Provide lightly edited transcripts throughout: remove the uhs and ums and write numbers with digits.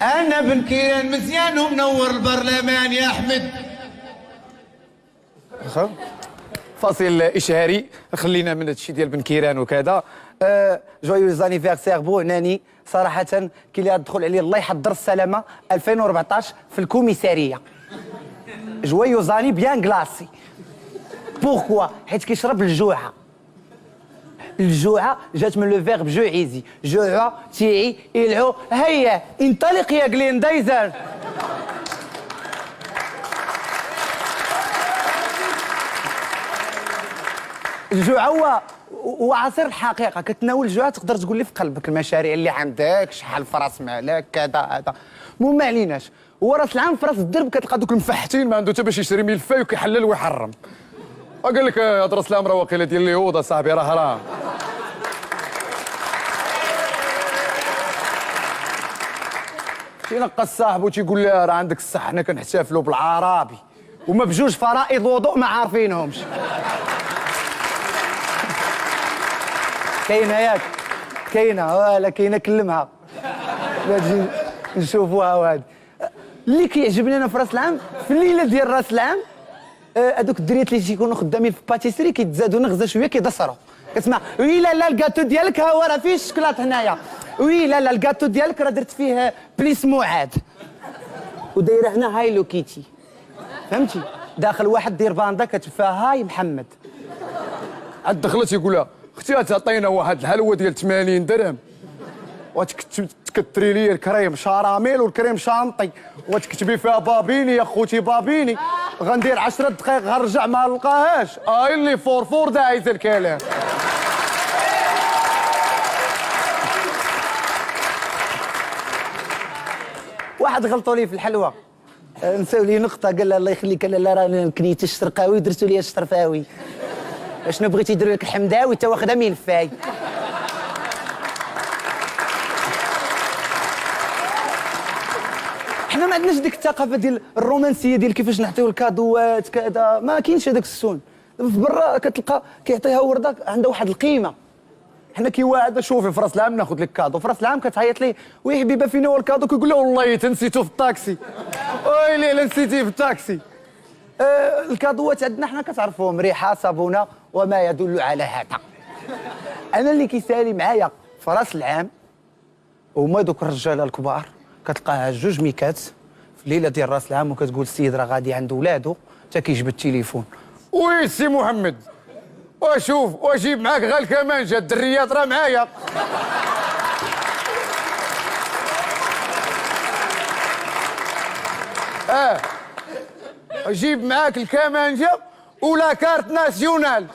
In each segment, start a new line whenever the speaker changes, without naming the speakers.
انا بن كيران مزيان ومنور البرلمان يا احمد.
فاصل اشهاري، خلينا من هادشي ديال بن كيران وكذا. جويوز انيفيرسير بو عناني صراحه كي اللي غتدخل عليه الله يحضر السلامه 2014 في الكوميساريه. جويوز اني بيان كلاسي. بوركوا؟ حيت كيشرب الجوعه. الجوعه جات من لو فيرب جوعيزي، جوع تيعي يلعو. هيا انطلق يا جليندايزر. الجوع هو عصير الحقيقه، كتناول الجوع تقدر تقول لي في قلبك المشاريع اللي عندك، شحال فرس مالك كذا هذا. المهم ما عليناش. هو راس العام في راس الدرب كتلقى دوك المفحتين ما عنده حتى باش يشري ملفاي وكيحلل ويحرم. قال لك هاد راس العام راه واقيلا ديال اليهود اصاحبي، راه حرام. تينقى صاحبو تيقول له راه عندك الصح، حنا كنحتفلوا بالعربي وما بجوج فرائض وضوء ما عارفينهمش. كاينه ياك؟ كاينه ولا كاينه كلمها تجي نشوفوها. وهذه اللي كيعجبني انا في راس العام، في الليله ديال راس العام هذوك الدريات اللي تيكونوا خدامين في باتيسري كيتزادوا نغزه شويه كيدسروا. كتسمع وي لا لا الكاتو ديالك ها هو راه فيه الشكلاط هنايا. وي لا لا الكاتو ديالك راه درت فيه بليس معاد ودايره هنا هاي لوكيتي. فهمتي؟ داخل واحد داير باندا كتب فيها هاي محمد. عاد دخلت يقول لها اختي تعطينا واحد الحلوه ديال 80 درهم وتكثري لي الكريم شراميل والكريم شانطي وتكتبي فيها بابيني يا خوتي بابيني. غندير 10 دقائق غنرجع ما نلقاهاش. اللي فور داعية الكلام. واحد غلطوا لي في الحلوى، نساو لي نقطه. قال لها الله يخليك، لا لا راه كنيت الشرقاوي درتو لي الشرفاوي. شنو بغيتي يديروا لك الحمداوي انت واخدها ملفاي. حنا ما عندناش ديك الثقافه ديال الرومانسيه ديال كيفاش نعطيو الكادوات كذا، ما كاينش هذاك السون. في برا كتلقى كيعطيها ورده عندها واحد القيمه. حنا كيواعد شوفي في راس العام ناخذ لك كادو، في راس العام كتعيط ليه وي حبيبه فينا هو الكادو، كيقول له والله تنسيتو في الطاكسي. ويلي لا نسيتيه في الطاكسي. الكادوات عندنا حنا كتعرفوهم، ريحه صابونه وما يدل على هذا. انا اللي كيسالي معايا في راس العام هما دوك الرجاله الكبار، كتلقاها جوج ميكات في الليله ديال راس العام وكتقول السيد راه غادي عند ولادو حتى كيجبد التليفون. وي سي محمد وشوف وجيب معاك غير الكمانجه، الدريات راه معايا. جيب معاك الكمانجه ولا كارت ناسيونال.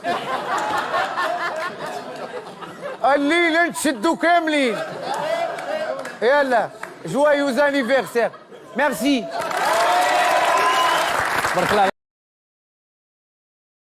الليله نتشدوا كاملين. يلا جويوز انيفيرسير. ميرسي. بارك الله عليك.